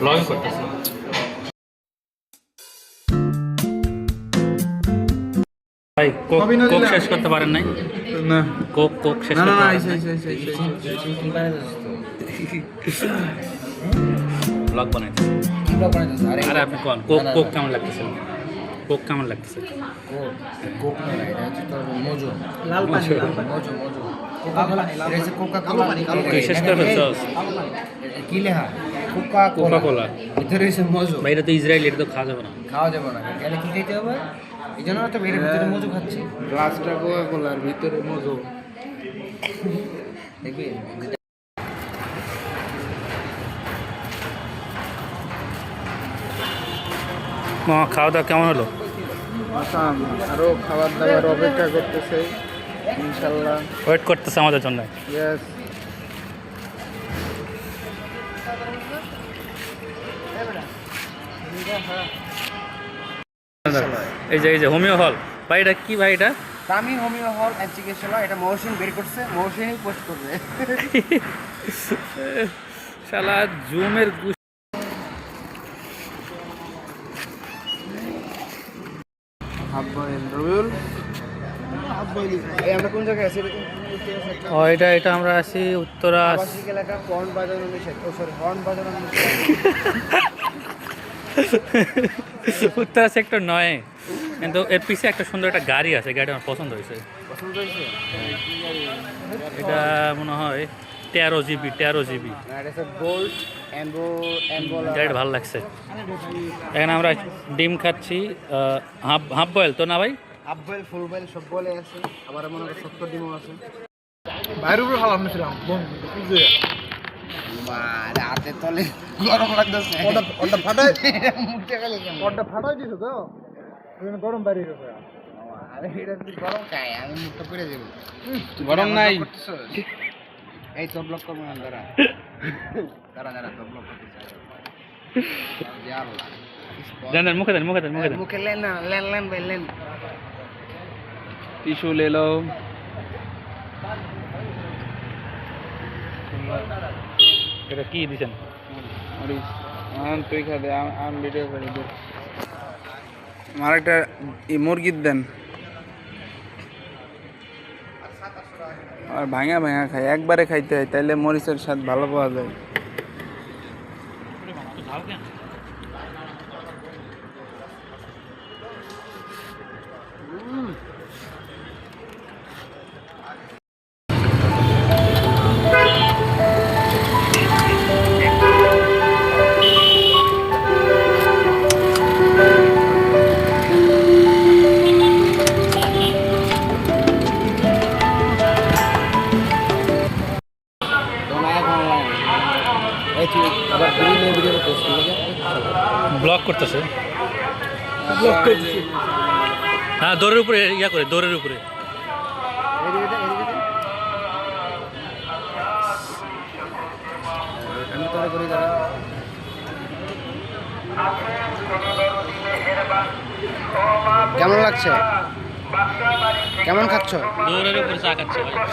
Blogging করতেছি। ভাই Coke Coke শেষ করতে পারেন নাই? না কোক কোক শেষ না করতে না পারেন নাই? ব্লগ বানাইতেছি। আরে আপনি কোন কোক কোক কেমন লাগতেছে? কোক কেমন লাগতেছে? লাল পানি তুই শেষ করে ফেলছস? কি লেখা কোকা কোকা কোলা। ভিতরে এসে মজু ভাই এটা তো ইসরায়েল, এটা তো খাওয়া যাবে না। খাওয়া যাবে না গেলে কি খাইতে হবে এই জন্য তো এর ভিতরে মজু খাচ্ছি গ্লাসটা কোকা কোলার ভিতরে মজু দেখবি খাওয়া দাওয়া কেমন হলো? আসাম আরো খাবার দাবার অপেক্ষা করতেছে ইনশাল্লাহ। ওয়েট করতেছে আমাদের জন্য। ইয়েস এই যে হোমিও হল। ভাই এটা কি ভাই? এটা দামি হোমিও হল অ্যান্ড চিকিৎসালয় এটা মহসিন বের করছে মহসিনই পোস্ট করবে শালা জুমের আমরা কোন জায়গায় আছি এটা আমরা আছি উত্তরা আবাসিক এলাকা হর্ন বাজানো নিষেধ হর্ন বাজানো নিষেধ উত্তরা সেক্টর 9, কিন্তু এর পিছে একটা সুন্দর একটা গাড়ি আছে, গাড়ি আমার পছন্দ হয়েছে। পছন্দ হয়েছে এটা মনে হয় 13 GB। গোল্ড এম্বল গাড়িটা ভালো লাগছে। এখানে আমরা ডিম খাচ্ছি, হাফ বয়েল তো না ভাই? হাফ বয়েল ফুল বয়েল সব বলে আছে আবার মনে হয় 70 ডিমও আছে বাইরের উপরে ভালো নিছিলাম মারে হাতে তলে গরম লাগতেছে ওটা ফাটাই মুখে গেলে ওটা ফাটাই দিছো তো গরম বাইরে গেছে। আরে এটা কি গরম খায় আমি মুখটা পুড়ে দেব গরম নাই। এই তো ব্লক করব না দাঁড়া তো ব্লক করতেছে দেন মুখে দেন মুখে লেন না লেন ভাই লেন টিস্যু ले लो। এটা কি দিছেন? তুই খা দে আমি ভিডিও করে দে। আমার একটা মুরগির দেন আর ভাঙা খাই একবারে খাইতে হয় তাইলে মরিচের স্বাদ ভালো পাওয়া যায়। আবার ভিডিও পোস্ট করবে ব্লক করতেছে। হ্যাঁ দৌড়ের উপরে ইয়া করে, দৌড়ের উপরে। আমি তোরে করি দাঁড়া কেমন লাগছে কেমন খাচ্ছ দৌড়ের উপরে চা খাচ্ছে ভাই।